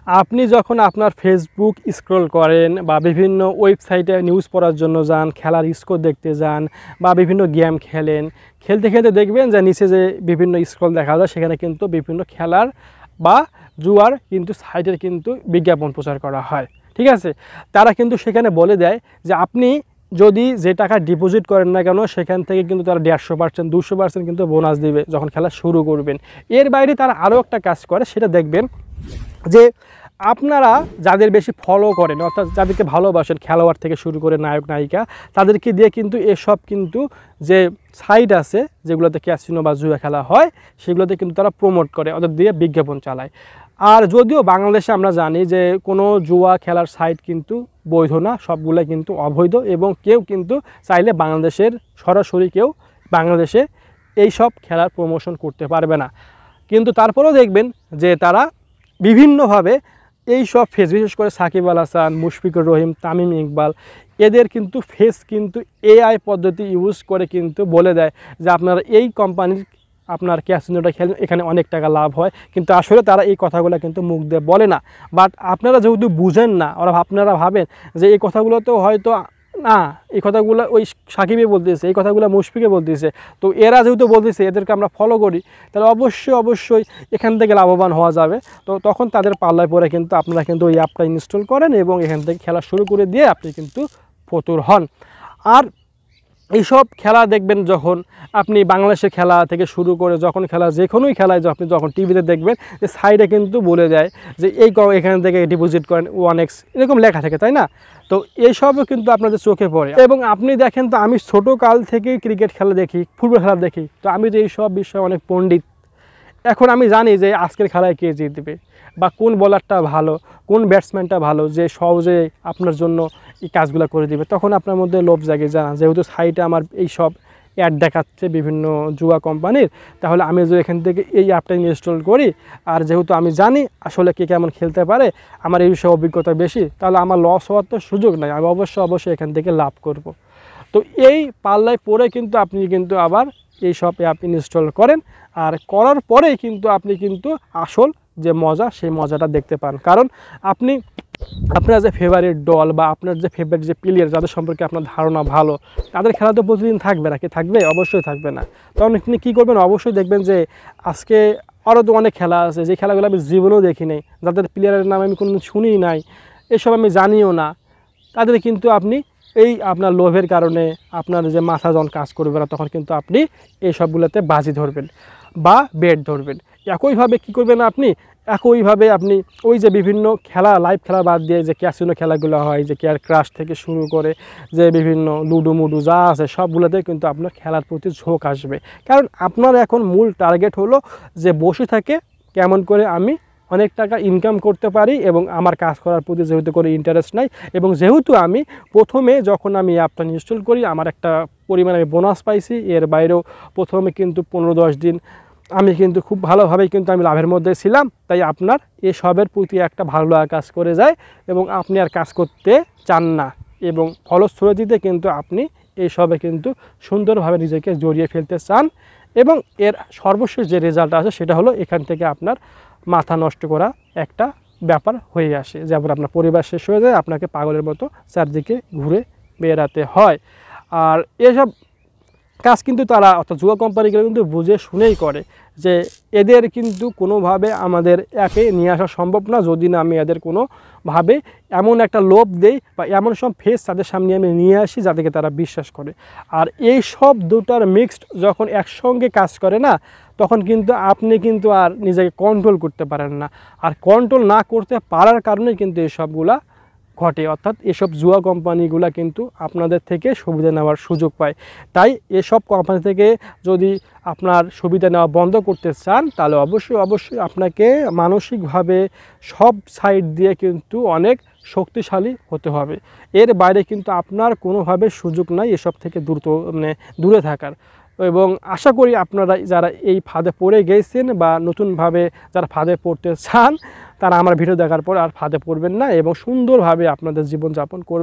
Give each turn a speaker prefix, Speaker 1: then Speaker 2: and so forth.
Speaker 1: আপনি যখন আপনার ফেসবুক স্ক্রল করেন বা বিভিন্ন ওয়েবসাইটে নিউজ পড়ার জন্য যান, খেলার স্কোর দেখতে যান বা বিভিন্ন গেম খেলেন, খেলতে খেলতে দেখবেন যে নিচে যে বিভিন্ন স্ক্রল দেখা যায় সেখানে কিন্তু বিভিন্ন খেলার বা জুয়ার কিন্তু সাইটের কিন্তু বিজ্ঞাপন প্রচার করা হয়। ঠিক আছে, তারা কিন্তু সেখানে বলে দেয় যে আপনি যদি যে টাকা ডিপোজিট করেন না কেন সেখান থেকে কিন্তু তারা 150% 200% কিন্তু বোনাস দিবে যখন খেলা শুরু করবেন। এর বাইরে তারা আরও একটা কাজ করে, সেটা দেখবেন যে আপনারা যাদের বেশি ফলো করেন অর্থাৎ যাদেরকে ভালোবাসেন, খেলোয়াড় থেকে শুরু করে নায়ক নায়িকা, তাদেরকে দিয়ে কিন্তু এসব কিন্তু যে সাইট আছে যেগুলোতে ক্যাসিনো বা জুয়া খেলা হয় সেগুলোতে কিন্তু তারা প্রমোট করে, ওদের দিয়ে বিজ্ঞাপন চালায়। আর যদিও বাংলাদেশে আমরা জানি যে কোনো জুয়া খেলার সাইট কিন্তু বৈধ না, সবগুলো কিন্তু অবৈধ এবং কেউ কিন্তু চাইলে বাংলাদেশের সরাসরি কেউ বাংলাদেশে এই সব খেলার প্রমোশন করতে পারবে না। কিন্তু তারপরেও দেখবেন যে তারা বিভিন্নভাবে এই সব ফেস, বিশেষ করে সাকিব আল হাসান, মুশফিকুর রহিম, তামিম ইকবাল, এদের কিন্তু ফেস কিন্তু এআই পদ্ধতি ইউজ করে কিন্তু বলে দেয় যে আপনারা এই কোম্পানির আপনার ক্যাসিনোটা খেলেন, এখানে অনেক টাকা লাভ হয়। কিন্তু আসলে তারা এই কথাগুলো কিন্তু মুখ দিয়ে বলে না। বাট আপনারা যেহেতু বুঝেন না, আপনারা ভাবেন যে এই কথাগুলো তো হয়তো না, এই কথাগুলো ওই সাকিবে বলতেছে, এই কথাগুলো মুশফিকে বলতেছে, তো এরা যেহেতু বলতেছে এদেরকে আমরা ফলো করি, তাহলে অবশ্যই এখান থেকে লাভবান হওয়া যাবে। তো তখন তাদের পাল্লায় পরে কিন্তু আপনারা কিন্তু ওই অ্যাপটা ইনস্টল করেন এবং এখান থেকে খেলা শুরু করে দিয়ে আপনি কিন্তু ফতুর হন। আর এইসব খেলা দেখবেন যখন আপনি বাংলাদেশের খেলা থেকে শুরু করে যখন খেলা যে কোনোই খেলায় আপনি যখন টিভিতে দেখবেন যে সাইডে কিন্তু বলে যায় যে এখান থেকে ডিপোজিট করেন 1x এরকম লেখা থাকে, তাই না? তো এইসবও কিন্তু আপনাদের চোখে পড়ে। এবং আপনি দেখেন তো আমি ছোটোকাল থেকেই ক্রিকেট খেলা দেখি, ফুটবল খেলা দেখি, তো আমি তো এইসব বিষয়ে অনেক পণ্ডিত। এখন আমি জানি যে আজকের খেলায় কে জিতবে বা কোন বোলারটা ভালো, কোন ব্যাটসম্যানটা ভালো যে সহজে আপনার জন্য এই কাজগুলো করে দিবে। তখন আপনার মধ্যে লোভ জাগে, জানা যেহেতু সাইটে আমার এই সব অ্যাড দেখাচ্ছে বিভিন্ন জুয়া কোম্পানির, তাহলে আমি যদি এখান থেকে এই অ্যাপটা ইনস্টল করি আর যেহেতু আমি জানি আসলে কে কেমন খেলতে পারে, আমার এই বিষয়ে অভিজ্ঞতা বেশি, তাহলে আমার লস হওয়ার তো সুযোগ নাই, আমি অবশ্যই এখান থেকে লাভ করব। তো এই পাল্লায় পরে কিন্তু আপনি কিন্তু আবার এই সব অ্যাপ ইনস্টল করেন, আর করার পরেই কিন্তু আপনি কিন্তু আসল যে মজা সেই মজাটা দেখতে পান। কারণ আপনি আপনার যে ফেভারিট দল বা আপনার যে ফেভারিট যে প্লেয়ার যাদের সম্পর্কে আপনার ধারণা ভালো, তাদের খেলা তো প্রতিদিন থাকবে না, কি থাকবে? অবশ্যই থাকবে না। তখন আপনি কী করবেন? অবশ্যই দেখবেন যে আজকে আরও তো অনেক খেলা আছে যে খেলাগুলো আমি জীবনেও দেখি নাই, যাদের প্লেয়ারের নাম আমি কোনো শুনিই নাই, এসব আমি জানিও না, তাদের কিন্তু আপনি এই আপনার লোভের কারণে আপনার যে মাথা যখন কাজ করবে না তখন কিন্তু আপনি এই সবগুলোতে বাজি ধরবেন বা বেট ধরবেন। একইভাবে কী করবেন একইভাবে আপনি ওই যে বিভিন্ন খেলা, লাইভ খেলা বাদ দিয়ে যে ক্যাসিনো খেলাগুলো হয়, যে কেয়ার ক্রাশ থেকে শুরু করে যে বিভিন্ন লুডো মুডু যা আছে সবগুলোতে কিন্তু আপনার খেলার প্রতি ঝোঁক আসবে। কারণ আপনার এখন মূল টার্গেট হলো যে বসে থাকে কেমন করে আমি অনেক টাকা ইনকাম করতে পারি এবং আমার কাজ করার প্রতি যেহেতু করে ইন্টারেস্ট নাই, এবং যেহেতু আমি প্রথমে যখন আমি অ্যাপটা ইনস্টল করি আমার একটা পরিমাণে আমি বোনাস পাইছি, এর বাইরেও প্রথমে কিন্তু 15-10 দিন আমি কিন্তু খুব ভালোভাবেই কিন্তু আমি লাভের মধ্যে ছিলাম, তাই আপনার এসবের প্রতি একটা ভালো লাগা কাজ করে যায় এবং আপনি আর কাজ করতে চান না, এবং ফলশ্রুতিতে কিন্তু আপনি এইসবে কিন্তু সুন্দরভাবে নিজেকে জড়িয়ে ফেলতে চান, এবং এর সর্বশেষ যে রেজাল্ট আসে সেটা হলো এখান থেকে আপনার মাথা নষ্ট করা একটা ব্যাপার হয়ে আসে, যেমন আপনার পরিবার শেষ হয়ে যায়, আপনাকে পাগলের মতো চারদিকে ঘুরে বেড়াতে হয়। আর এসব কাজ কিন্তু তারা অর্থাৎ জুয়া কোম্পানিগুলো কিন্তু বুঝে শুনেই করে যে এদের কিন্তু কোনোভাবে আমাদের অ্যাপে নিয়ে আসা সম্ভব না যদি না আমি এদের কোনোভাবে এমন একটা লোভ দেই বা এমন সব ফেস তাদের সামনে আমি নিয়ে আসি যাদেরকে তারা বিশ্বাস করে। আর এই সব দুটার মিক্সড যখন একসঙ্গে কাজ করে না, তখন কিন্তু আপনি কিন্তু আর নিজেকে কন্ট্রোল করতে পারেন না, আর কন্ট্রোল না করতে পারার কারণে কিন্তু এসবগুলা ঘটে, অর্থাৎ এসব জুয়া কোম্পানিগুলো কিন্তু আপনাদের থেকে সুবিধা নেওয়ার সুযোগ পায়। তাই এসব কোম্পানি থেকে যদি আপনার সুবিধা নেওয়া বন্ধ করতে চান তাহলে অবশ্যই আপনাকে মানসিকভাবে সব সাইড দিয়ে কিন্তু অনেক শক্তিশালী হতে হবে। এর বাইরে কিন্তু আপনার কোনোভাবে সুযোগ নাই এসব থেকে দূরে থাকার। এবং আশা করি আপনারা যারা এই ফাঁদে পড়ে গেছেন বা নতুনভাবে যারা ফাঁদে পড়তে চান তারা আমার ভিডিও দেখার পর আর ফাঁদে পড়বেন না এবং সুন্দরভাবে আপনাদের জীবনযাপন করবেন।